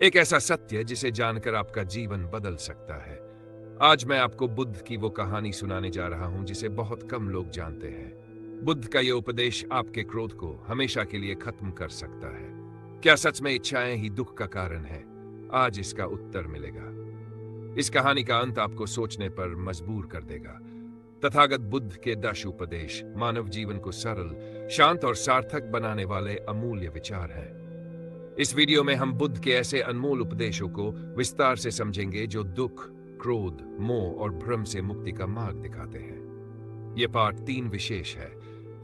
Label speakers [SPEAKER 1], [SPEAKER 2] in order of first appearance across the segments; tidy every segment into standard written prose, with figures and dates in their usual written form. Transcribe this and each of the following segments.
[SPEAKER 1] एक ऐसा सत्य जिसे जानकर आपका जीवन बदल सकता है। आज मैं आपको बुद्ध की वो कहानी सुनाने जा रहा हूं जिसे बहुत कम लोग जानते हैं। बुद्ध का ये उपदेश आपके क्रोध को हमेशा के लिए खत्म कर सकता है। क्या सच में इच्छाएं ही दुख का कारण है? आज इसका उत्तर मिलेगा। इस कहानी का अंत आपको सोचने पर मजबूर कर देगा। तथागत बुद्ध के 10 उपदेश मानव जीवन को सरल, शांत और सार्थक बनाने वाले अमूल्य विचार हैं। इस वीडियो में हम बुद्ध के ऐसे अनमोल उपदेशों को विस्तार से समझेंगे जो दुख, क्रोध, मोह और भ्रम से मुक्ति का मार्ग दिखाते हैं। यह पार्ट 3 विशेष है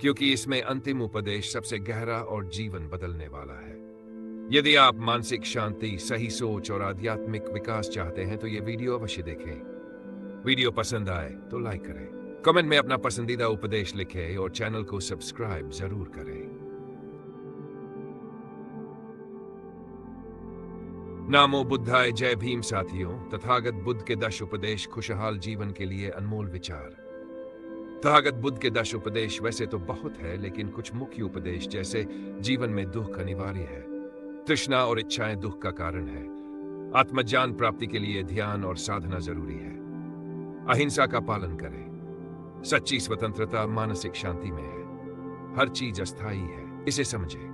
[SPEAKER 1] क्योंकि इसमें अंतिम उपदेश सबसे गहरा और जीवन बदलने वाला है। यदि आप मानसिक शांति, सही सोच और आध्यात्मिक विकास चाहते हैं तो यह वीडियो अवश्य देखें। वीडियो पसंद आए तो लाइक करें, कमेंट में अपना पसंदीदा उपदेश लिखें और चैनल को सब्सक्राइब जरूर करें। नामो बुद्धाय, जय भीम साथियों। तथागत बुद्ध के 10 उपदेश खुशहाल जीवन के लिए अनमोल विचार। तथागत बुद्ध के 10 उपदेश वैसे तो बहुत है, लेकिन कुछ मुख्य उपदेश जैसे जीवन में दुख अनिवार्य है, तृष्णा और इच्छाएं दुख का कारण है, आत्मज्ञान प्राप्ति के लिए ध्यान और साधना जरूरी है, अहिंसा का पालन करें, सच्ची स्वतंत्रता मानसिक शांति में है, हर चीज अस्थायी है, इसे समझें,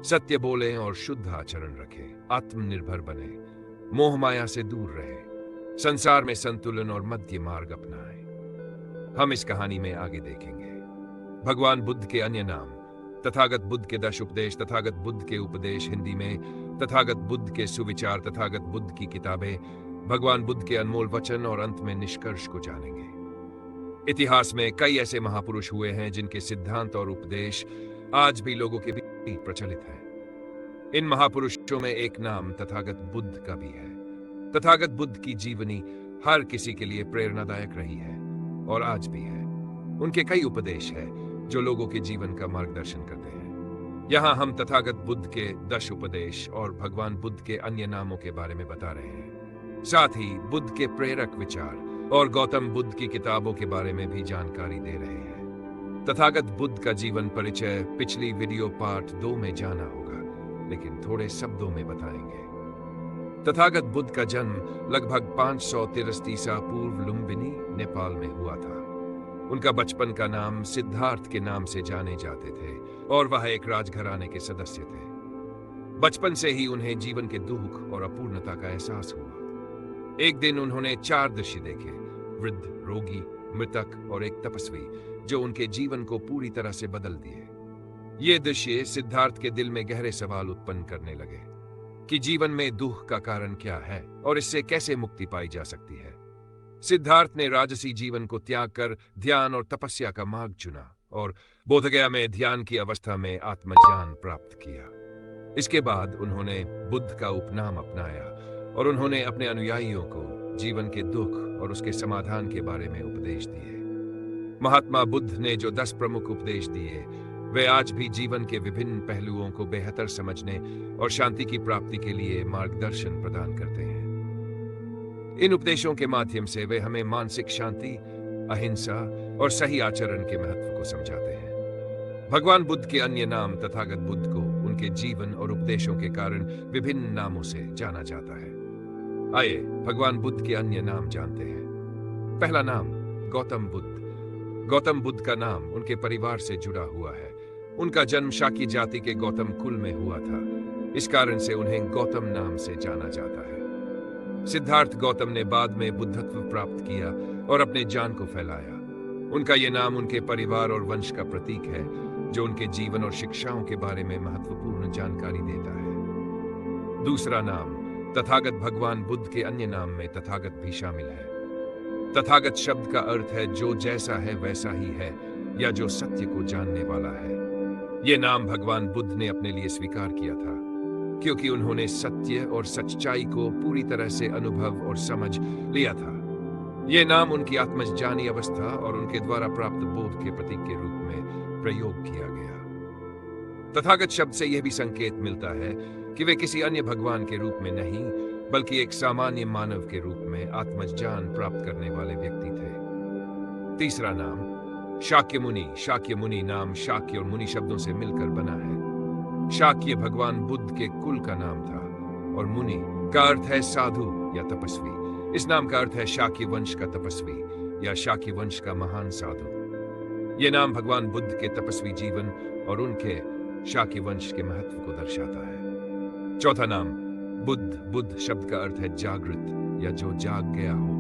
[SPEAKER 1] सत्य बोलें और शुद्ध आचरण रखें, आत्मनिर्भर बने, मोह माया से दूर रहे, संसार में संतुलन और मध्य मार्ग अपनाएं। हम इस कहानी में आगे देखेंगे भगवान बुद्ध के अन्य नाम, तथागत बुद्ध के 10 उपदेश, तथागत बुद्ध के उपदेश हिंदी में, तथागत बुद्ध के सुविचार, तथागत बुद्ध की किताबें, भगवान बुद्ध के अनमोल वचन और अंत में निष्कर्ष को जानेंगे। इतिहास में कई ऐसे महापुरुष हुए हैं जिनके सिद्धांत और उपदेश आज भी लोगों के बीच प्रचलित है। इन महापुरुषों में एक नाम तथागत बुद्ध का भी है। तथागत बुद्ध की जीवनी हर किसी के लिए प्रेरणादायक रही है और आज भी है। उनके कई उपदेश हैं जो लोगों के जीवन का मार्गदर्शन करते हैं। यहाँ हम तथागत बुद्ध के 10 उपदेश और भगवान बुद्ध के अन्य नामों के बारे में बता रहे हैं। साथ ही बुद्ध के प्रेरक विचार और गौतम बुद्ध की किताबों के बारे में भी जानकारी दे रहे हैं। तथागत बुद्ध का जीवन परिचय पिछली वीडियो पार्ट 2 में जाना होगा, लेकिन थोड़े शब्दों में बताएंगे। तथागत बुद्ध का जन्म लगभग 533 ईसा पूर्व लुम्बिनी, नेपाल में हुआ था। उनका बचपन का नाम सिद्धार्थ के नाम से जाने जाते थे और वह एक राजघराने के सदस्य थे। बचपन से ही उन्हें जीवन के दुख और अपूर्णता का एहसास हुआ। एक दिन उन्होंने 4 दृश्य देखे, वृद्ध, रोगी, मृतक और एक तपस्वी, जो उनके जीवन को पूरी तरह से बदल दिए। ये दृश्य सिद्धार्थ के दिल में गहरे सवाल उत्पन्न करने लगे कि जीवन में दुख का कारण क्या है और इससे कैसे मुक्ति पाई जा सकती है। सिद्धार्थ ने राजसी जीवन को त्याग कर ध्यान और तपस्या का मार्ग चुना और बोधगया में ध्यान की अवस्था में आत्मज्ञान प्राप्त किया। इसके बाद उन्होंने बुद्ध का उपनाम अपनाया और उन्होंने अपने अनुयायियों को जीवन के दुख और उसके समाधान के बारे में उपदेश दिए। महात्मा बुद्ध ने जो 10 प्रमुख उपदेश दिए, वे आज भी जीवन के विभिन्न पहलुओं को बेहतर समझने और शांति की प्राप्ति के लिए मार्गदर्शन प्रदान करते हैं। इन उपदेशों के माध्यम से वे हमें मानसिक शांति, अहिंसा और सही आचरण के महत्व को समझाते हैं। भगवान बुद्ध के अन्य नाम तथागत बुद्ध को उनके जीवन और उपदेशों के कारण विभिन्न नामों से जाना जाता है। आइए भगवान बुद्ध के अन्य नाम जानते हैं। पहला नाम गौतम बुद्ध। गौतम बुद्ध का नाम उनके परिवार से जुड़ा हुआ है। उनका जन्म शाक्य जाति के गौतम कुल में हुआ था। इस कारण से उन्हें गौतम नाम से जाना जाता है। सिद्धार्थ गौतम ने बाद में बुद्धत्व प्राप्त किया और अपने ज्ञान को फैलाया। उनका यह नाम उनके परिवार और वंश का प्रतीक है, जो उनके जीवन और शिक्षाओं के बारे में महत्वपूर्ण जानकारी देता है। दूसरा नाम तथागत। भगवान बुद्ध के अन्य नाम में तथागत भी शामिल है। तथागत शब्द का अर्थ है जो जैसा है वैसा ही है, या जो सत्य को जानने वाला है। यह नाम भगवान बुद्ध ने अपने लिए स्वीकार किया था क्योंकि उन्होंने सत्य और सच्चाई को पूरी तरह से अनुभव और समझ लिया था। यह नाम उनकी आत्मज्ञानी अवस्था और उनके द्वारा प्राप्त बोध के प्रतीक के रूप में प्रयोग किया गया। तथागत शब्द से यह भी संकेत मिलता है कि वे किसी अन्य भगवान के रूप में नहीं, बल्कि एक सामान्य मानव के रूप में आत्मज्ञान प्राप्त करने वाले व्यक्ति थे। तीसरा नाम शाक्य मुनि। शाक्य मुनि नाम शाक्य और मुनि शब्दों से मिलकर बना है। शाक्य भगवान बुद्ध के कुल का नाम था। और मुनि का अर्थ है साधु या तपस्वी। इस नाम का अर्थ है शाक्य वंश का तपस्वी या शाक्य वंश का महान साधु। ये नाम भगवान बुद्ध के तपस्वी जीवन और उनके शाक्य वंश के महत्व को दर्शाता है। चौथा नाम बुद्ध। बुद्ध शब्द का अर्थ है जागृत या जो जाग गया हो।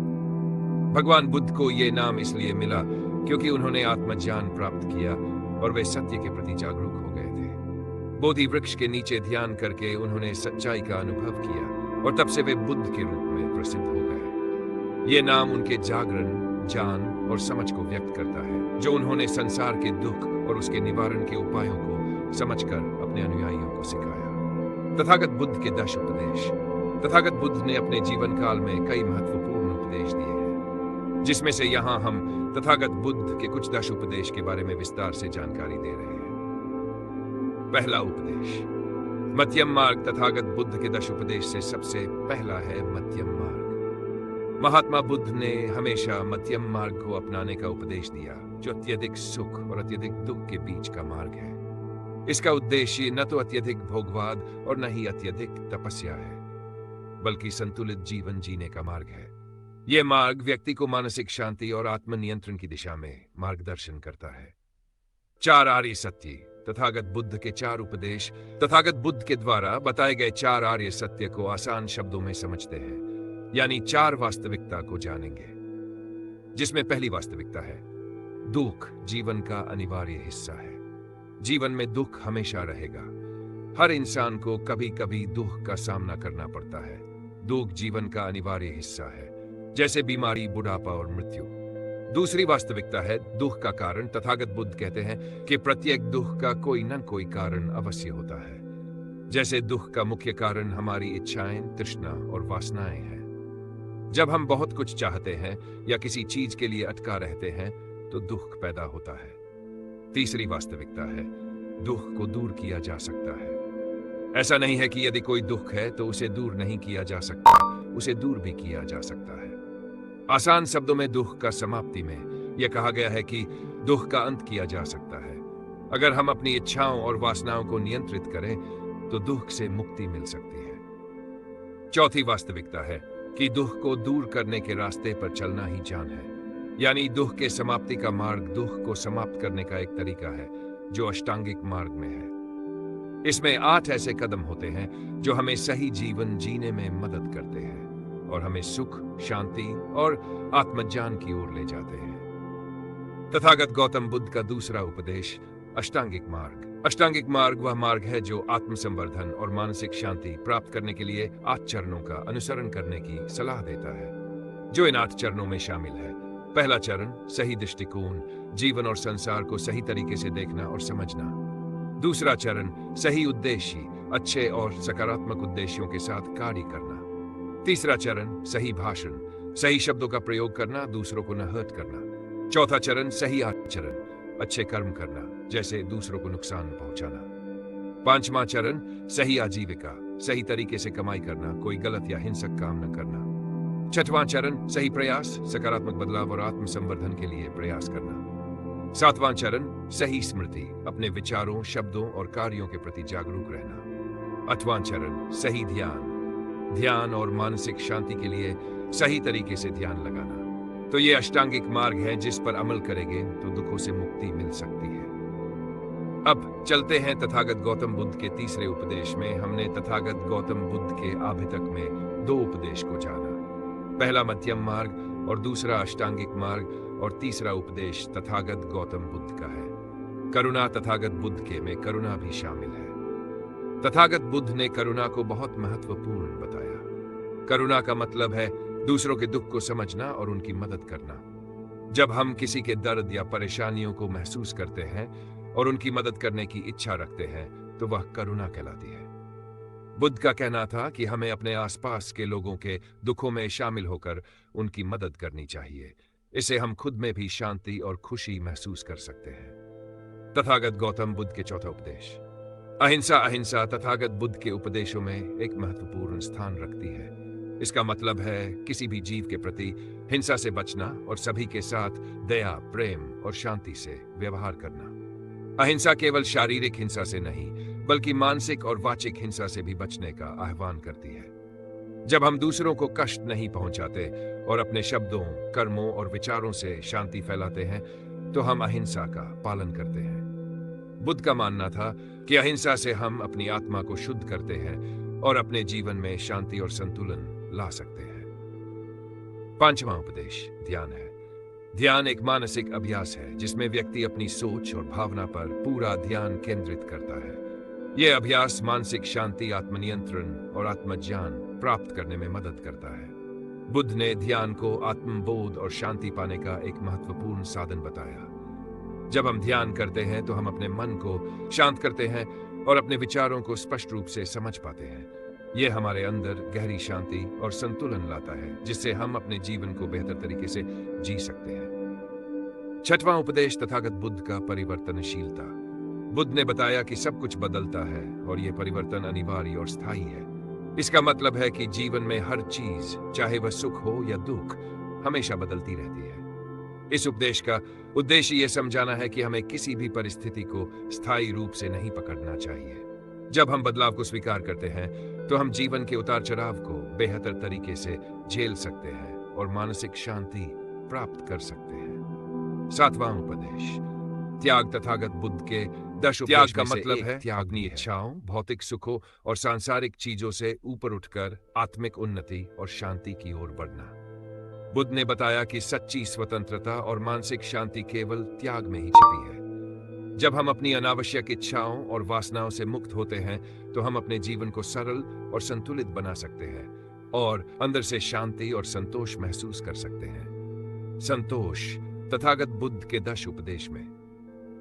[SPEAKER 1] भगवान बुद्ध को ये नाम इसलिए मिला क्योंकि उन्होंने आत्मज्ञान प्राप्त किया और वे सत्य के प्रति जागरूक हो गए थे। बोधि वृक्ष के नीचे ध्यान करके उन्होंने सच्चाई का अनुभव किया और तब से वे बुद्ध के रूप में प्रसिद्ध हो गए। ये नाम उनके जागरण, ज्ञान और समझ को व्यक्त करता है जो उन्होंने संसार के दुख और उसके निवारण के उपायों को समझकर अपने अनुयायियों को सिखाया। तथागत बुद्ध के 10 उपदेश। तथागत बुद्ध ने अपने जीवन काल में कई महत्वपूर्ण उपदेश दिए हैं, जिसमें से यहाँ हम तथागत बुद्ध के कुछ 10 उपदेश के बारे में विस्तार से जानकारी दे रहे हैं। पहला उपदेश, मध्यम मार्ग। तथागत बुद्ध के 10 उपदेश से सबसे पहला है मध्यम मार्ग। महात्मा बुद्ध ने हमेशा मध्यम मार्ग को अपनाने का उपदेश दिया, जो अत्यधिक सुख और अत्यधिक दुख के बीच का मार्ग है। इसका उद्देश्य न तो अत्यधिक भोगवाद और न ही अत्यधिक तपस्या है, बल्कि संतुलित जीवन जीने का मार्ग है। यह मार्ग व्यक्ति को मानसिक शांति और आत्मनियंत्रण की दिशा में मार्गदर्शन करता है। 4 आर्य सत्य। तथागत बुद्ध के 4 उपदेश तथागत बुद्ध के द्वारा बताए गए 4 आर्य सत्य को आसान शब्दों में समझते हैं, यानी 4 वास्तविकता को जानेंगे, जिसमें पहली वास्तविकता है दुख जीवन का अनिवार्य हिस्सा है। जीवन में दुख हमेशा रहेगा। हर इंसान को कभी कभी दुख का सामना करना पड़ता है। दुख जीवन का अनिवार्य हिस्सा है, जैसे बीमारी, बुढ़ापा और मृत्यु। दूसरी वास्तविकता है दुख का कारण। तथागत बुद्ध कहते हैं कि प्रत्येक दुख का कोई न कोई कारण अवश्य होता है। जैसे दुख का मुख्य कारण हमारी इच्छाएं, तृष्णा और वासनाएं हैं। जब हम बहुत कुछ चाहते हैं या किसी चीज के लिए अटका रहते हैं तो दुख पैदा होता है। तीसरी वास्तविकता है दुख को दूर किया जा सकता है। ऐसा नहीं है कि यदि कोई दुख है तो उसे दूर नहीं किया जा सकता, उसे दूर भी किया जा सकता है। आसान शब्दों में दुख का समाप्ति में यह कहा गया है कि दुख का अंत किया जा सकता है। अगर हम अपनी इच्छाओं और वासनाओं को नियंत्रित करें तो दुख से मुक्ति मिल सकती है। चौथी वास्तविकता है कि दुख को दूर करने के रास्ते पर चलना ही जान है, यानी दुख के समाप्ति का मार्ग दुख को समाप्त करने का एक तरीका है जो अष्टांगिक मार्ग में है। इसमें 8 ऐसे कदम होते हैं जो हमें सही जीवन जीने में मदद करते हैं और हमें सुख, शांति और आत्मज्ञान की ओर ले जाते हैं। तथागत गौतम बुद्ध का दूसरा उपदेश अष्टांगिक मार्ग। अष्टांगिक मार्ग वह मार्ग है जो आत्मसंवर्धन और मानसिक शांति प्राप्त करने के लिए 8 चरणों का अनुसरण करने की सलाह देता है, जो इन 8 चरणों में शामिल है। पहला चरण सही दृष्टिकोण, जीवन और संसार को सही तरीके से देखना और समझना। दूसरा चरण सही उद्देश्य, अच्छे और सकारात्मक उद्देश्यों के साथ कार्य करना। तीसरा चरण सही भाषण, सही शब्दों का प्रयोग करना, दूसरों को न हर्ट करना। चौथा चरण सही आचरण, अच्छे कर्म करना, जैसे दूसरों को नुकसान पहुंचाना। 5वां चरण सही आजीविका, सही तरीके से कमाई करना, कोई गलत या हिंसक काम न करना। 6वां चरण सही प्रयास, सकारात्मक बदलाव और आत्मसंवर्धन के लिए प्रयास करना। 7वां चरण सही स्मृति, अपने विचारों, शब्दों और कार्यों के प्रति जागरूक रहना। 8वां चरण सही ध्यान, ध्यान और मानसिक शांति के लिए सही तरीके से ध्यान लगाना। तो ये अष्टांगिक मार्ग है जिस पर अमल करेंगे तो दुखों से मुक्ति मिल सकती है। अब चलते हैं तथागत गौतम बुद्ध के तीसरे उपदेश में। हमने तथागत गौतम बुद्ध के अभी तक में 2 उपदेश को जाना। पहला मध्यम मार्ग और दूसरा अष्टांगिक मार्ग, और तीसरा उपदेश तथागत गौतम बुद्ध का है करुणा। तथागत बुद्ध के में करुणा भी शामिल है। तथागत बुद्ध ने करुणा को बहुत महत्वपूर्ण बताया। करुणा का मतलब है दूसरों के दुख को समझना और उनकी मदद करना। जब हम किसी के दर्द या परेशानियों को महसूस करते हैं और उनकी मदद करने की इच्छा रखते हैं तो वह करुणा कहलाती है। बुद्ध का कहना था कि हमें अपने आसपास के लोगों के दुखों में शामिल होकर उनकी मदद करनी चाहिए। इससे हम खुद में भी शांति और खुशी महसूस कर सकते हैं। तथागत गौतम बुद्ध के चौथा उपदेश अहिंसा। अहिंसा तथागत बुद्ध के उपदेशों में एक महत्वपूर्ण स्थान रखती है। इसका मतलब है किसी भी जीव के प्रति हिंसा से बचना और सभी के साथ दया, प्रेम और शांति से व्यवहार करना। अहिंसा केवल शारीरिक हिंसा से नहीं बल्कि मानसिक और वाचिक हिंसा से भी बचने का आह्वान करती है। जब हम दूसरों को कष्ट नहीं पहुंचाते और अपने शब्दों, कर्मों और विचारों से शांति फैलाते हैं, तो हम अहिंसा का पालन करते हैं। बुद्ध का मानना था कि अहिंसा से हम अपनी आत्मा को शुद्ध करते हैं और अपने जीवन में शांति और संतुलन ला सकते हैं। पांचवां उपदेश ध्यान है। ध्यान एक मानसिक अभ्यास है जिसमें व्यक्ति अपनी सोच और भावना पर पूरा ध्यान केंद्रित करता है। यह अभ्यास मानसिक शांति, आत्मनियंत्रण और आत्मज्ञान प्राप्त करने में मदद करता है। बुद्ध ने ध्यान को आत्मबोध और शांति पाने का एक महत्वपूर्ण साधन बताया। जब हम ध्यान करते हैं तो हम अपने मन को शांत करते हैं और अपने विचारों को स्पष्ट रूप से समझ पाते हैं। यह हमारे अंदर गहरी शांति और संतुलन लाता है, जिससे हम अपने जीवन को बेहतर तरीके से जी सकते हैं। छठवां उपदेश तथागत बुद्ध का परिवर्तनशीलता। बुद्ध ने बताया कि सब कुछ बदलता है और यह परिवर्तन अनिवार्य और स्थायी है। इसका मतलब है कि जीवन में हर चीज, चाहे वह सुख हो या दुख, हमेशा बदलती रहती है। इस उपदेश का उद्देश्य यह समझाना है कि हमें किसी भी परिस्थिति को स्थायी रूप से नहीं पकड़ना चाहिए। जब हम बदलाव को स्वीकार करते हैं तो हम जीवन के उतार चढ़ाव को बेहतर तरीके से झेल सकते हैं और मानसिक शांति प्राप्त कर सकते हैं। सातवां उपदेश त्याग। तथागत बुद्ध के 10 उपदेश का मतलब है त्याग अपनी इच्छाओं, भौतिक सुखों और सांसारिक चीजों से ऊपर उठकर आत्मिक उन्नति और शांति की ओर बढ़ना। बुद्ध ने बताया कि सच्ची स्वतंत्रता और मानसिक शांति केवल त्याग में ही छिपी है। जब हम अपनी अनावश्यक इच्छाओं और वासनाओं से मुक्त होते हैं तो हम अपने जीवन को सरल और संतुलित बना सकते हैं और अंदर से शांति और संतोष महसूस कर सकते हैं। संतोष। तथागत बुद्ध के 10 उपदेश में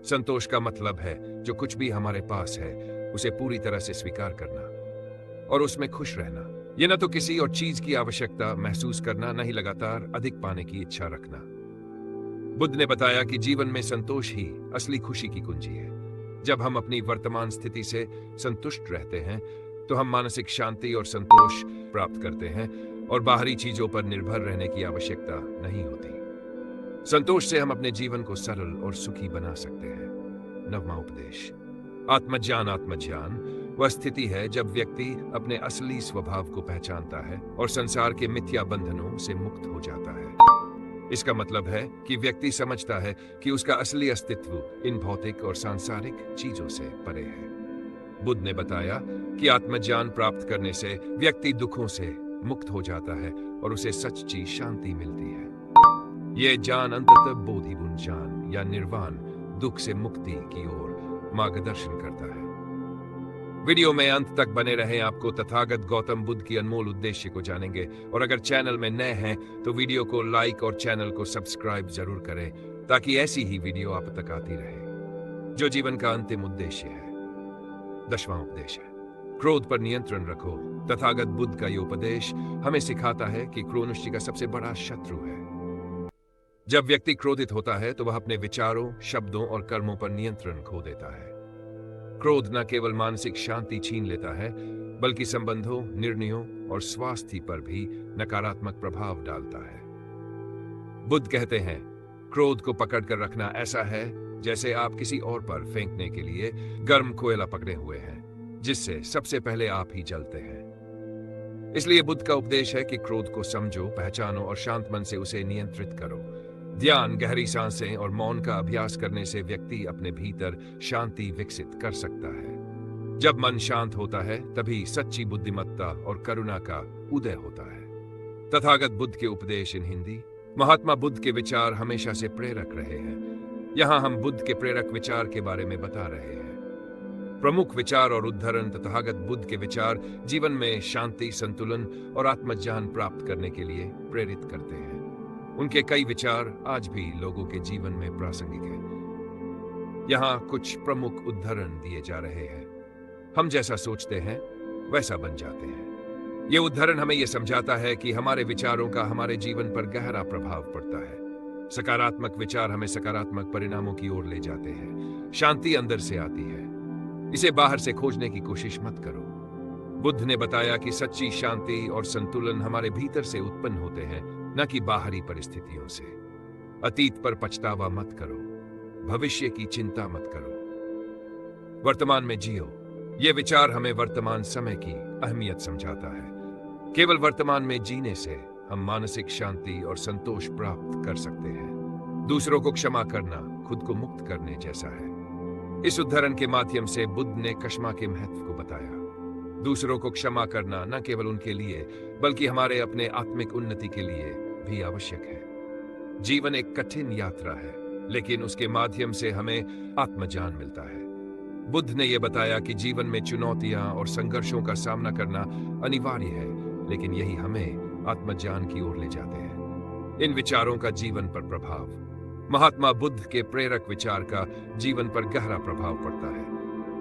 [SPEAKER 1] संतोष का मतलब है जो कुछ भी हमारे पास है उसे पूरी तरह से स्वीकार करना और उसमें खुश रहना। यह न तो किसी और चीज की आवश्यकता महसूस करना, न ही लगातार अधिक पाने की इच्छा रखना। बुद्ध ने बताया कि जीवन में संतोष ही असली खुशी की कुंजी है। जब हम अपनी वर्तमान स्थिति से संतुष्ट रहते हैं तो हम मानसिक शांति और संतोष प्राप्त करते हैं और बाहरी चीजों पर निर्भर रहने की आवश्यकता नहीं होती। संतोष से हम अपने जीवन को सरल और सुखी बना सकते हैं। नववां उपदेश आत्मज्ञान। आत्मज्ञान वह स्थिति है जब व्यक्ति अपने असली स्वभाव को पहचानता है और संसार के मिथ्या बंधनों से मुक्त हो जाता है। इसका मतलब है कि व्यक्ति समझता है कि उसका असली अस्तित्व इन भौतिक और सांसारिक चीजों से परे है। बुद्ध ने बताया कि आत्मज्ञान प्राप्त करने से व्यक्ति दुखों से मुक्त हो जाता है और उसे सच्ची शांति मिलती है। यह ज्ञान अंततः बोधिबुन ज्ञान या निर्वाण, दुख से मुक्ति की ओर मार्गदर्शन करता है। वीडियो में अंत तक बने रहें, आपको तथागत गौतम बुद्ध की अनमोल उद्देश्य को जानेंगे। और अगर चैनल में नए हैं तो वीडियो को लाइक और चैनल को सब्सक्राइब जरूर करें ताकि ऐसी ही वीडियो आप तक आती रहे। जो जीवन का अंतिम उद्देश्य है। 10वां उपदेश है क्रोध पर नियंत्रण रखो। तथागत बुद्ध का यह उपदेश हमें सिखाता है कि क्रोध मनुष्य का सबसे बड़ा शत्रु है। जब व्यक्ति क्रोधित होता है तो वह अपने विचारों, शब्दों और कर्मों पर नियंत्रण खो देता है। क्रोध न केवल मानसिक शांति छीन लेता है बल्कि संबंधों, निर्णयों और स्वास्थ्य पर भी नकारात्मक प्रभाव डालता है। बुद्ध कहते हैं, क्रोध को पकड़कर रखना ऐसा है जैसे आप किसी और पर फेंकने के लिए गर्म कोयला पकड़े हुए हैं, जिससे सबसे पहले आप ही जलते हैं। इसलिए बुद्ध का उपदेश है कि क्रोध को समझो, पहचानो और शांत मन से उसे नियंत्रित करो। ध्यान, गहरी सांसें और मौन का अभ्यास करने से व्यक्ति अपने भीतर शांति विकसित कर सकता है। जब मन शांत होता है तभी सच्ची बुद्धिमत्ता और करुणा का उदय होता है। तथागत बुद्ध के उपदेश इन हिंदी। महात्मा बुद्ध के विचार हमेशा से प्रेरक रहे हैं। यहाँ हम बुद्ध के प्रेरक विचार के बारे में बता रहे हैं। प्रमुख विचार और उद्धरण। तथागत बुद्ध के विचार जीवन में शांति, संतुलन और आत्मज्ञान प्राप्त करने के लिए प्रेरित करते हैं। उनके कई विचार आज भी लोगों के जीवन में प्रासंगिक हैं। यहाँ कुछ प्रमुख उद्धरण दिए जा रहे हैं। हम जैसा सोचते हैं वैसा बन जाते हैं। ये उद्धरण हमें यह समझाता है कि हमारे विचारों का हमारे जीवन पर गहरा प्रभाव पड़ता है। सकारात्मक विचार हमें सकारात्मक परिणामों की ओर ले जाते हैं। शांति अंदर से आती है, इसे बाहर से खोजने की कोशिश मत करो। बुद्ध ने बताया कि सच्ची शांति और संतुलन हमारे भीतर से उत्पन्न होते हैं, न कि बाहरी परिस्थितियों से। अतीत पर पछतावा मत करो, भविष्य की चिंता मत करो, वर्तमान में जियो। ये विचार हमें वर्तमान समय की अहमियत समझाता है। केवल वर्तमान में जीने से हम मानसिक शांति और संतोष प्राप्त कर सकते हैं। दूसरों को क्षमा करना खुद को मुक्त करने जैसा है। इस उदाहरण के माध्यम से बुद्ध ने क्षमा के महत्व को बताया। दूसरों को क्षमा करना न केवल उनके लिए बल्कि हमारे अपने आत्मिक उन्नति के लिए भी आवश्यक है। जीवन एक कठिन यात्रा है, लेकिन उसके माध्यम से हमें आत्मज्ञान मिलता है। बुद्ध ने यह बताया कि जीवन में चुनौतियां और संघर्षों का सामना करना अनिवार्य है, लेकिन यही हमें आत्मज्ञान की ओर ले जाते हैं। इन विचारों का जीवन पर प्रभाव। महात्मा बुद्ध के प्रेरक विचार का जीवन पर गहरा प्रभाव पड़ता है।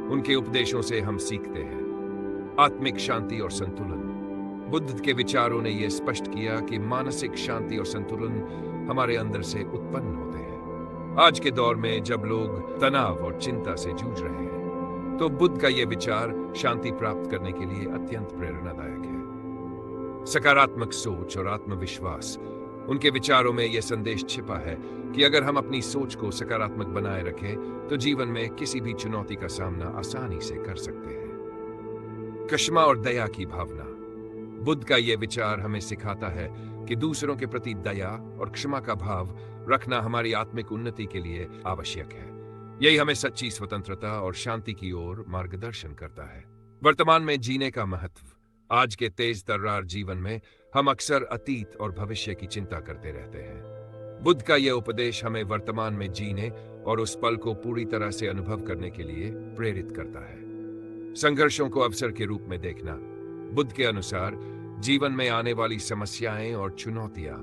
[SPEAKER 1] उनके उपदेशों से हम सीखते हैं आत्मिक शांति और संतुलन। बुद्ध के विचारों ने यह स्पष्ट किया कि मानसिक शांति और संतुलन हमारे अंदर से उत्पन्न होते हैं। आज के दौर में जब लोग तनाव और चिंता से जूझ रहे हैं, तो बुद्ध का यह विचार शांति प्राप्त करने के लिए अत्यंत प्रेरणादायक है। सकारात्मक सोच और आत्मविश्वास। उनके विचारों में यह संदेश छिपा है कि अगर हम अपनी सोच को सकारात्मक बनाए रखें, तो जीवन में किसी भी चुनौती का सामना आसानी से कर सकते हैं। क्षमा और दया की भावना। बुद्ध का यह विचार हमें सिखाता है कि दूसरों के प्रति दया और क्षमा का भाव रखना हमारी आत्मिक उन्नति के लिए आवश्यक है। यही हमें सच्ची स्वतंत्रता और शांति की ओर मार्गदर्शन करता है। वर्तमान में जीने का महत्व। आज के तेज तर्रार जीवन में हम अक्सर अतीत और भविष्य की चिंता करते रहते हैं। बुद्ध का यह उपदेश हमें वर्तमान में जीने और उस पल को पूरी तरह से अनुभव करने के लिए प्रेरित करता है। संघर्षों को अवसर के रूप में देखना। बुद्ध के अनुसार जीवन में आने वाली समस्याएं और चुनौतियां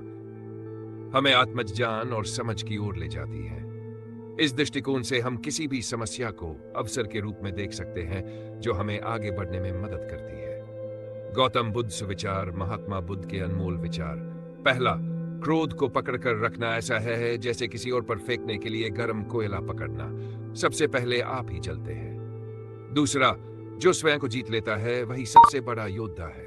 [SPEAKER 1] हमें आत्मज्ञान और समझ की ओर ले जाती हैं। इस दृष्टिकोण से हम किसी भी समस्या को अवसर के रूप में देख सकते हैं, जो हमें आगे बढ़ने में मदद करती है। गौतम बुद्ध सुविचार। महात्मा बुद्ध के अनमोल विचार। पहला, क्रोध को पकड़कर रखना ऐसा है जैसे किसी और पर फेंकने के लिए गर्म कोयला पकड़ना। सबसे पहले आप ही जलते हैं। दूसरा, जो स्वयं को जीत लेता है वही सबसे बड़ा योद्धा है।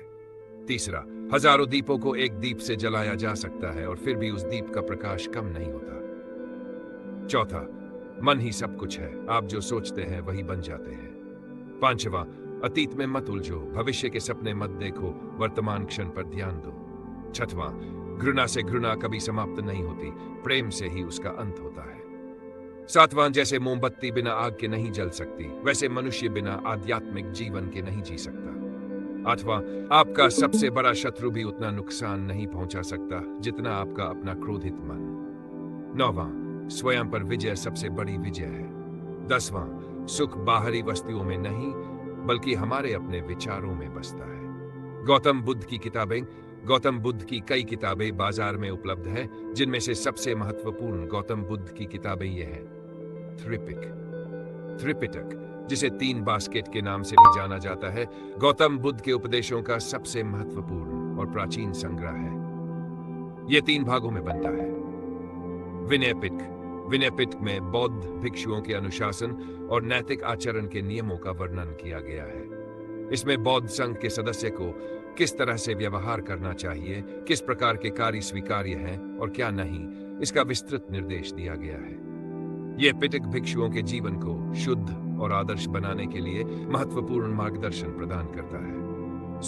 [SPEAKER 1] तीसरा, हजारों दीपों को एक दीप से जलाया जा सकता है और फिर भी उस दीप का प्रकाश कम नहीं होता। चौथा, मन ही सब कुछ है। आप जो सोचते हैं वही बन जाते हैं। पांचवा, अतीत में मत उलझो। भविष्य के सपने मत देखो, वर्तमान क्षण पर ध्यान दो। छठवां, घृणा से घृणा कभी समाप्त नहीं होती, प्रेम से ही उसका अंत होता है। सातवां, जैसे मोमबत्ती बिना आग के नहीं जल सकती, वैसे मनुष्य बिना आध्यात्मिक जीवन के नहीं जी सकता। आठवां, आपका सबसे बड़ा शत्रु भी उतना नुकसान नहीं पहुंचा सकता जितना आपका अपना क्रोधित मन। नौवां, स्वयं पर विजय सबसे बड़ी विजय है। 10वां, सुख बाहरी वस्तुओं में नहीं बल्कि हमारे अपने विचारों में बसता है। गौतम बुद्ध की किताबें। गौतम बुद्ध की कई किताबें बाजार में उपलब्ध हैं, जिनमें से सबसे महत्वपूर्ण गौतम बुद्ध की किताबें ये हैं। त्रिपिटक, जिसे 3 बास्केट के नाम से भी जाना जाता है, गौतम बुद्ध के उपदेशों का सबसे महत्वपूर्ण और प्राचीन संग्रह है। यह 3 भागों में बनता है। विनय पिटक में बौद्ध भिक्षुओं के अनुशासन और नैतिक आचरण के नियमों का वर्णन किया गया है। इसमें बौद्ध संघ के सदस्य को किस तरह से व्यवहार करना चाहिए, किस प्रकार के कार्य स्वीकार्य हैं और क्या नहीं, इसका विस्तृत निर्देश दिया गया है। यह पिटक भिक्षुओं के जीवन को शुद्ध और आदर्श बनाने के लिए महत्वपूर्ण मार्गदर्शन प्रदान करता है।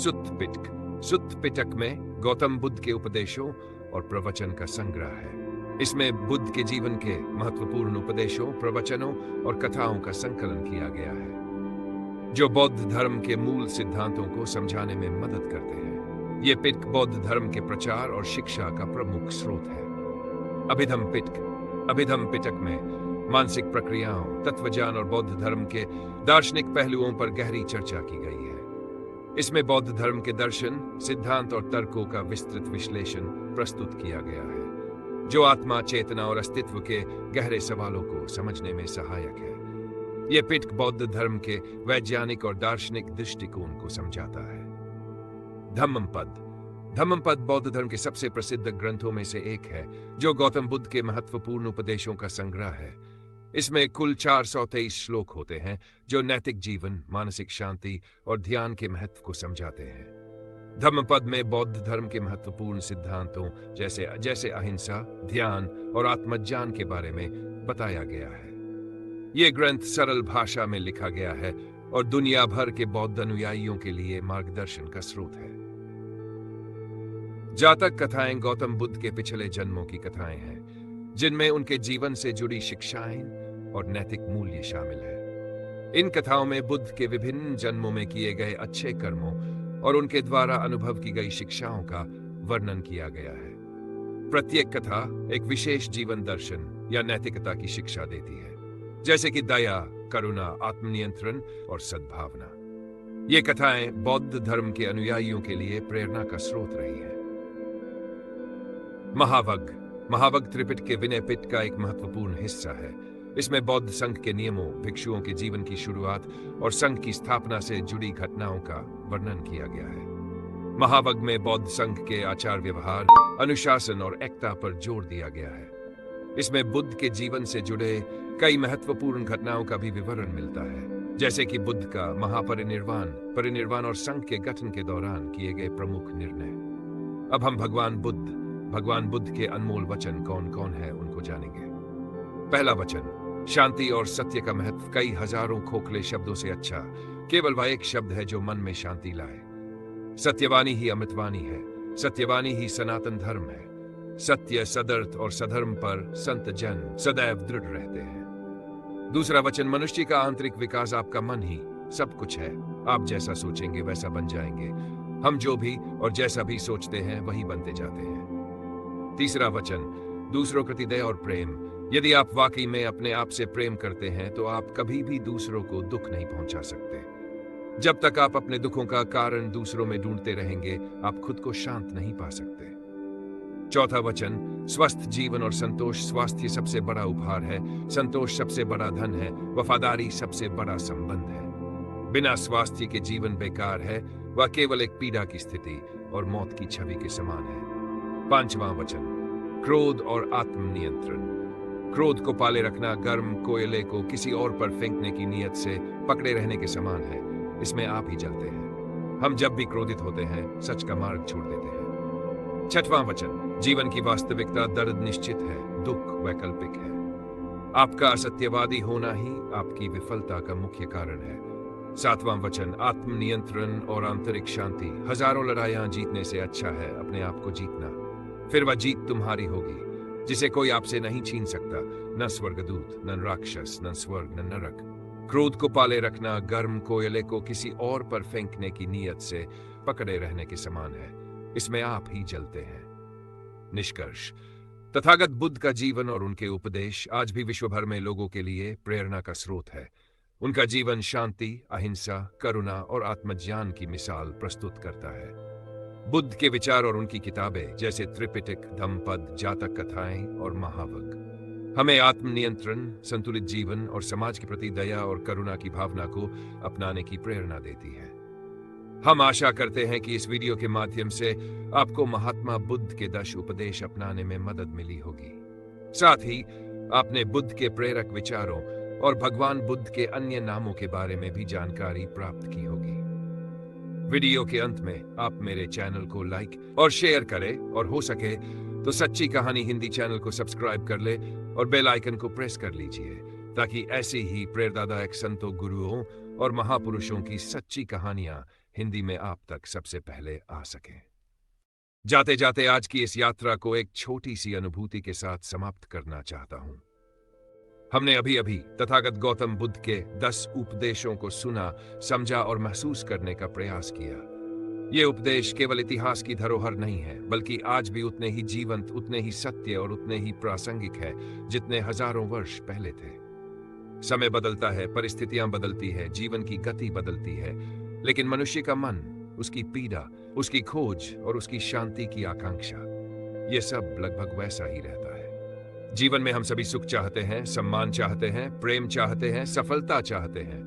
[SPEAKER 1] सुत्त पिटक में गौतम बुद्ध के उपदेशों और प्रवचन का संग्रह है। इसमें बुद्ध के जीवन के महत्वपूर्ण उपदेशों, प्रवचनों और कथाओं का संकलन किया गया है, जो बौद्ध धर्म के मूल सिद्धांतों को समझाने में मदद करते हैं। ये पिटक बौद्ध धर्म के प्रचार और शिक्षा का प्रमुख स्रोत है। अभिधम पिटक में मानसिक प्रक्रियाओं, तत्वज्ञान और बौद्ध धर्म के दार्शनिक पहलुओं पर गहरी चर्चा की गई है। इसमें बौद्ध धर्म के दर्शन, सिद्धांत और तर्कों का विस्तृत विश्लेषण प्रस्तुत किया गया है, जो आत्मा, चेतना और अस्तित्व के गहरे सवालों को समझने में सहायक है। यह पिटक बौद्ध धर्म के वैज्ञानिक और दार्शनिक दृष्टिकोण को समझाता है। धम्मपद बौद्ध धर्म के सबसे प्रसिद्ध ग्रंथों में से एक है, जो गौतम बुद्ध के महत्वपूर्ण उपदेशों का संग्रह है। इसमें कुल 423 श्लोक होते हैं, जो नैतिक जीवन, मानसिक शांति और ध्यान के महत्व को समझाते हैं। धम्मपद में बौद्ध धर्म के महत्वपूर्ण सिद्धांतों जैसे अहिंसा, ध्यान और आत्मज्ञान के बारे में बताया गया है। यह ग्रंथ सरल भाषा में लिखा गया है और दुनिया भर के बौद्ध अनुयायियों के लिए मार्गदर्शन का स्रोत है। जातक कथाएं गौतम बुद्ध के पिछले जन्मों की कथाएं हैं, जिनमें उनके जीवन से जुड़ी शिक्षाएं और नैतिक मूल्य शामिल है। इन कथाओं में बुद्ध के विभिन्न जन्मों में किए गए अच्छे कर्मों और उनके द्वारा अनुभव की गई शिक्षाओं का वर्णन किया गया है। प्रत्येक कथा एक विशेष जीवन दर्शन या नैतिकता की शिक्षा देती है, जैसे कि दया, करुणा, आत्मनियंत्रण और सद्भावना। ये कथाएं बौद्ध धर्म के अनुयायियों के लिए प्रेरणा का स्रोत रही है। महावग त्रिपिटक के विनय पिटक का एक महत्वपूर्ण हिस्सा है। इसमें बौद्ध संघ के नियमों, भिक्षुओं के जीवन की शुरुआत और संघ की स्थापना से जुड़ी घटनाओं का वर्णन किया गया है। महावग में बौद्ध संघ के आचार व्यवहार, अनुशासन और एकता पर जोर दिया गया है। इसमें बुद्ध के जीवन से जुड़े कई महत्वपूर्ण घटनाओं का भी विवरण मिलता है, जैसे कि बुद्ध का परिनिर्वाण और संघ के गठन के दौरान किए गए प्रमुख निर्णय। अब हम भगवान बुद्ध के अनमोल वचन कौन कौन है उनको जानेंगे। पहला वचन, शांति और सत्य का महत्व कई हजारों खोखले शब्दों से अच्छा केवल वह एक शब्द है जो मन में शांति लाए। सत्यवाणी ही अमृतवाणी है, सत्यवाणी ही सनातन धर्म है। सत्य, सदर्थ और सधर्म पर संत जन सदैव दृढ़ रहते हैं। दूसरा वचन, मनुष्य का आंतरिक विकास आपका मन ही सब कुछ है। आप जैसा सोचेंगे वैसा बन जाएंगे। हम जो भी और जैसा भी सोचते हैं वही बनते जाते हैं। तीसरा वचन, दूसरों प्रति दया और प्रेम। यदि आप वाकई में अपने आप से प्रेम करते हैं तो आप कभी भी दूसरों को दुख नहीं पहुंचा सकते। जब तक आप अपने दुखों का कारण दूसरों में ढूंढते रहेंगे, आप खुद को शांत नहीं पा सकते। चौथा वचन, स्वस्थ जीवन और संतोष। स्वास्थ्य सबसे बड़ा उपहार है, संतोष सबसे बड़ा धन है, वफादारी सबसे बड़ा संबंध है। बिना स्वास्थ्य के जीवन बेकार है, वह केवल एक पीड़ा की स्थिति और मौत की छवि के समान है। पांचवां वचन, क्रोध और आत्मनियंत्रण। क्रोध को पाले रखना गर्म कोयले को किसी और पर फेंकने की नीयत से पकड़े रहने के समान है। इसमें आप ही जलते हैं। हम जब भी क्रोधित होते हैं, सच का मार्ग छोड़ देते हैं। छठवां वचन, जीवन की वास्तविकता। दर्द निश्चित है, दुख वैकल्पिक है। आपका असत्यवादी होना ही आपकी विफलता का मुख्य कारण है। सातवां वचन, आत्मनियंत्रण और आंतरिक शांति। हजारों लड़ाइयां जीतने से अच्छा है अपने आप को जीतना। फिर वह जीत तुम्हारी होगी जिसे कोई आपसे नहीं छीन सकता, न स्वर्गदूत, न राक्षस, न स्वर्ग, न नरक। क्रोध को पाले रखना गर्म कोयले को किसी और पर फेंकने की नीयत से पकड़े रहने के समान है। इसमें आप ही जलते हैं। निष्कर्ष, तथागत बुद्ध का जीवन और उनके उपदेश आज भी विश्व भर में लोगों के लिए प्रेरणा का स्रोत है। उनका जीवन शांति, अहिंसा, करुणा और आत्मज्ञान की मिसाल प्रस्तुत करता है। बुद्ध के विचार और उनकी किताबें जैसे त्रिपिटक, धम्मपद, जातक कथाएं और महावग हमें आत्मनियंत्रण, संतुलित जीवन और समाज के प्रति दया और करुणा की भावना को अपनाने की प्रेरणा देती है। हम आशा करते हैं कि इस वीडियो के माध्यम से आपको महात्मा बुद्ध के 10 उपदेश अपनाने में मदद मिली होगी। साथ ही आपने बुद्ध के प्रेरक विचारों और भगवान बुद्ध के अन्य नामों के बारे में भी जानकारी प्राप्त की होगी। वीडियो के अंत में आप मेरे चैनल को लाइक और शेयर करें और हो सके तो सच्ची कहानी हिंदी चैनल को सब्सक्राइब कर ले और बेल आइकन को प्रेस कर लीजिए, ताकि ऐसी ही प्रेरणादायक संतों, गुरुओं और महापुरुषों की सच्ची कहानियां हिंदी में आप तक सबसे पहले आ सकें। जाते जाते आज की इस यात्रा को एक छोटी सी अनुभूति के साथ समाप्त करना चाहता हूं। हमने अभी अभी तथागत गौतम बुद्ध के 10 उपदेशों को सुना, समझा और महसूस करने का प्रयास किया। ये उपदेश केवल इतिहास की धरोहर नहीं है, बल्कि आज भी उतने ही जीवंत, उतने ही सत्य और उतने ही प्रासंगिक है जितने हजारों वर्ष पहले थे। समय बदलता है, परिस्थितियां बदलती है, जीवन की गति बदलती है, लेकिन मनुष्य का मन, उसकी पीड़ा, उसकी खोज और उसकी शांति की आकांक्षा, ये सब लगभग वैसा ही रहता है। जीवन में हम सभी सुख चाहते हैं, सम्मान चाहते हैं, प्रेम चाहते हैं, सफलता चाहते हैं,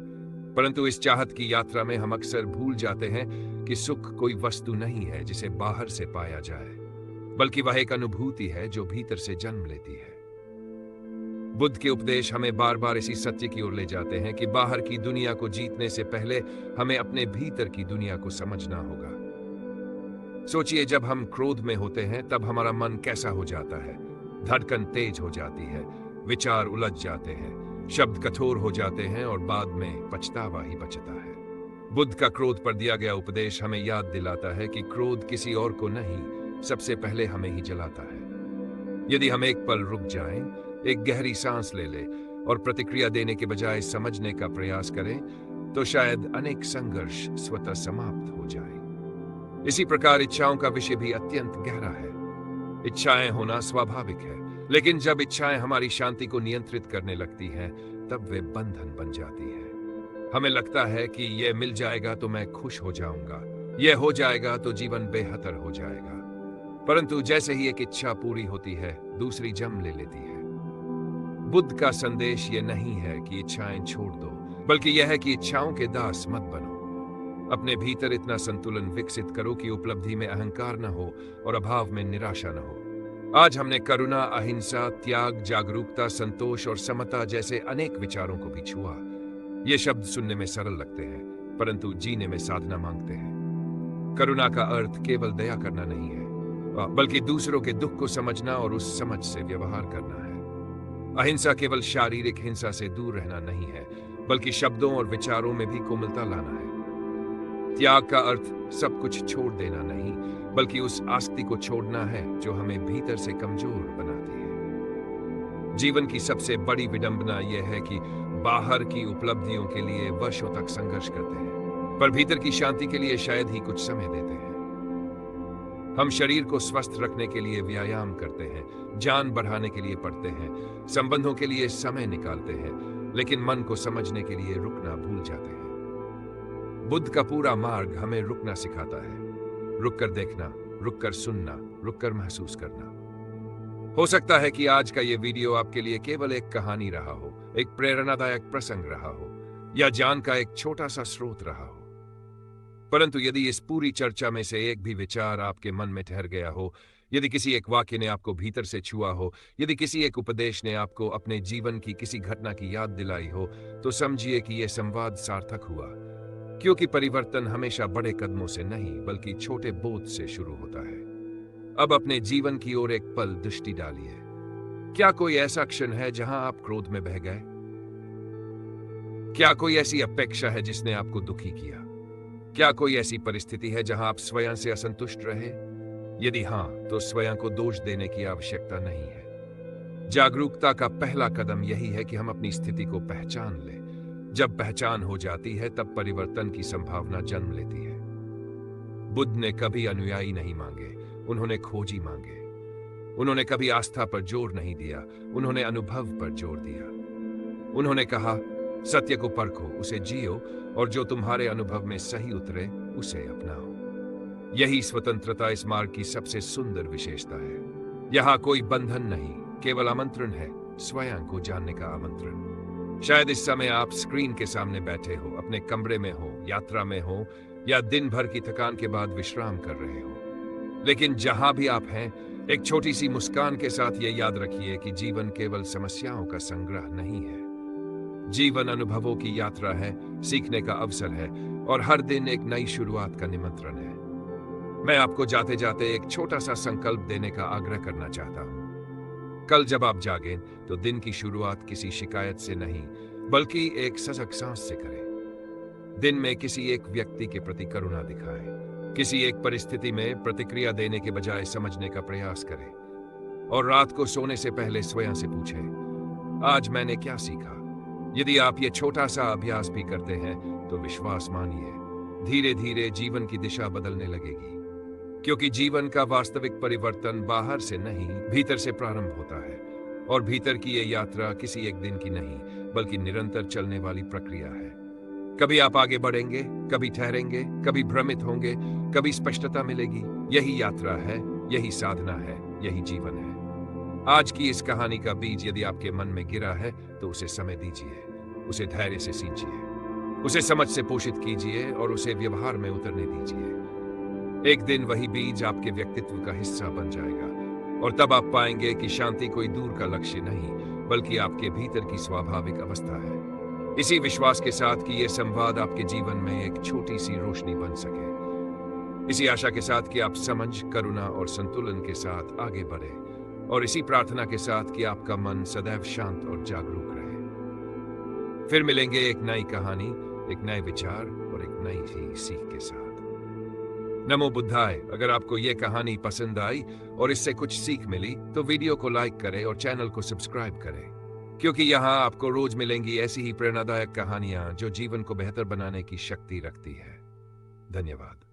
[SPEAKER 1] परंतु इस चाहत की यात्रा में हम अक्सर भूल जाते हैं कि सुख कोई वस्तु नहीं है जिसे बाहर से पाया जाए, बल्कि वह एक अनुभूति है जो भीतर से जन्म लेती है। बुद्ध के उपदेश हमें बार बार इसी सत्य की ओर ले जाते हैं कि बाहर की दुनिया को जीतने से पहले हमें अपने भीतर की दुनिया को समझना होगा। सोचिए, जब हम क्रोध में होते हैं तब हमारा मन कैसा हो जाता है। धड़कन तेज हो जाती है, विचार उलझ जाते हैं, शब्द कठोर हो जाते हैं और बाद में पछतावा ही बचता है। बुद्ध का क्रोध पर दिया गया उपदेश हमें याद दिलाता है कि क्रोध किसी और को नहीं, सबसे पहले हमें ही जलाता है। यदि हम एक पल रुक जाएं, एक गहरी सांस ले लें और प्रतिक्रिया देने के बजाय समझने का प्रयास करें, तो शायद अनेक संघर्ष स्वतः समाप्त हो जाए। इसी प्रकार इच्छाओं का विषय भी अत्यंत गहरा है। इच्छाएं होना स्वाभाविक है, लेकिन जब इच्छाएं हमारी शांति को नियंत्रित करने लगती हैं, तब वे बंधन बन जाती है। हमें लगता है कि यह मिल जाएगा तो मैं खुश हो जाऊंगा, यह हो जाएगा तो जीवन बेहतर हो जाएगा। परंतु जैसे ही एक इच्छा पूरी होती है, दूसरी जन्म ले लेती है। बुद्ध का संदेश यह नहीं है कि इच्छाएं छोड़ दो, बल्कि यह है कि इच्छाओं के दास मत बनो। अपने भीतर इतना संतुलन विकसित करो कि उपलब्धि में अहंकार न हो और अभाव में निराशा न हो। आज हमने करुणा, अहिंसा, त्याग, जागरूकता, संतोष और समता जैसे अनेक विचारों को भी छुआ। ये शब्द सुनने में सरल लगते हैं, परंतु जीने में साधना मांगते हैं। करुणा का अर्थ केवल दया करना नहीं है, बल्कि दूसरों के दुख को समझना और उस समझ से व्यवहार करना है। अहिंसा केवल शारीरिक हिंसा से दूर रहना नहीं है, बल्कि शब्दों और विचारों में भी कोमलता लाना है। त्याग का अर्थ सब कुछ छोड़ देना नहीं, बल्कि उस आसक्ति को छोड़ना है जो हमें भीतर से कमजोर बनाती है। जीवन की सबसे बड़ी विडंबना यह है कि बाहर की उपलब्धियों के लिए वर्षों तक संघर्ष करते हैं, पर भीतर की शांति के लिए शायद ही कुछ समय देते हैं। हम शरीर को स्वस्थ रखने के लिए व्यायाम करते हैं, जान बढ़ाने के लिए पढ़ते हैं, संबंधों के लिए समय निकालते हैं, लेकिन मन को समझने के लिए रुकना भूल जाते हैं। बुद्ध का पूरा मार्ग हमें रुकना सिखाता है। रुककर देखना, रुककर सुनना, रुककर महसूस करना। हो सकता है कि आज का ये वीडियो आपके लिए केवल एक कहानी रहा हो, एक प्रेरणादायक प्रसंग रहा हो, या ज्ञान का एक छोटा सा स्रोत रहा हो। परंतु यदि इस पूरी चर्चा में से एक भी विचार आपके मन में ठहर गया हो, यदि किसी एक वाक्य ने आपको भीतर से छुआ हो, यदि किसी एक उपदेश ने आपको अपने जीवन की किसी घटना की याद दिलाई हो, तो समझिए कि यह संवाद सार्थक हुआ। क्योंकि परिवर्तन हमेशा बड़े कदमों से नहीं, बल्कि छोटे बोध से शुरू होता है। अब अपने जीवन की ओर एक पल दृष्टि डालिए। क्या कोई ऐसा क्षण है जहां आप क्रोध में बह गए? क्या कोई ऐसी अपेक्षा है जिसने आपको दुखी किया? क्या कोई ऐसी परिस्थिति है जहां आप स्वयं से असंतुष्ट रहे? यदि हां, तो स्वयं को दोष देने की आवश्यकता नहीं है। जागरूकता का पहला कदम यही है कि हम अपनी स्थिति को पहचान लें। जब पहचान हो जाती है, तब परिवर्तन की संभावना जन्म लेती है। बुद्ध ने कभी अनुयायी नहीं मांगे, उन्होंने खोजी मांगे। उन्होंने कभी आस्था पर जोर नहीं दिया, उन्होंने अनुभव पर जोर दिया। उन्होंने कहा, सत्य को परखो, उसे जियो, और जो तुम्हारे अनुभव में सही उतरे उसे अपनाओ। यही स्वतंत्रता इस मार्ग की सबसे सुंदर विशेषता है। यहां कोई बंधन नहीं, केवल आमंत्रण है, स्वयं को जानने का आमंत्रण। शायद इस समय आप स्क्रीन के सामने बैठे हो, अपने कमरे में हो, यात्रा में हो, या दिन भर की थकान के बाद विश्राम कर रहे हो। लेकिन जहां भी आप हैं, एक छोटी सी मुस्कान के साथ ये याद रखिए कि जीवन केवल समस्याओं का संग्रह नहीं है। जीवन अनुभवों की यात्रा है, सीखने का अवसर है, और हर दिन एक नई शुरुआत का निमंत्रण है। मैं आपको जाते जाते एक छोटा सा संकल्प देने का आग्रह करना चाहता हूं। कल जब आप जागें, तो दिन की शुरुआत किसी शिकायत से नहीं, बल्कि एक सजग सांस से करें। दिन में किसी एक व्यक्ति के प्रति करुणा दिखाएं, किसी एक परिस्थिति में प्रतिक्रिया देने के बजाय समझने का प्रयास करें, और रात को सोने से पहले स्वयं से पूछें, आज मैंने क्या सीखा? यदि आप ये छोटा सा अभ्यास भी करते हैं, तो विश्वास मानिए, धीरे धीरे जीवन की दिशा बदलने लगेगी। क्योंकि जीवन का वास्तविक परिवर्तन बाहर से नहीं, भीतर से प्रारंभ होता है, और भीतर की ये यात्रा किसी एक दिन की नहीं, बल्कि निरंतर चलने वाली प्रक्रिया है। कभी आप आगे बढ़ेंगे, कभी ठहरेंगे, कभी भ्रमित होंगे, कभी स्पष्टता मिलेगी। यही यात्रा है, यही साधना है, यही जीवन है। आज की इस कहानी का बीज यदि आपके मन में गिरा है, तो उसे समय दीजिए, उसे धैर्य से सींचिए, उसे समझ से पोषित कीजिए, और उसे व्यवहार में उतरने दीजिए। एक दिन वही बीज आपके व्यक्तित्व का हिस्सा बन जाएगा, और तब आप पाएंगे कि शांति कोई दूर का लक्ष्य नहीं, बल्कि आपके भीतर की स्वाभाविक अवस्था है। इसी विश्वास के साथ कि यह संवाद आपके जीवन में एक छोटी सी रोशनी बन सके, इसी आशा के साथ कि आप समझ, करुणा और संतुलन के साथ आगे बढ़े, और इसी प्रार्थना के साथ कि आपका मन सदैव शांत और जागरूक रहे। फिर मिलेंगे एक नई कहानी, एक नए विचार और एक नई ही सीख के साथ। नमो बुद्धाय। अगर आपको ये कहानी पसंद आई और इससे कुछ सीख मिली तो वीडियो को लाइक करें और चैनल को सब्सक्राइब करें, क्योंकि यहाँ आपको रोज मिलेंगी ऐसी ही प्रेरणादायक कहानियां जो जीवन को बेहतर बनाने की शक्ति रखती है। धन्यवाद।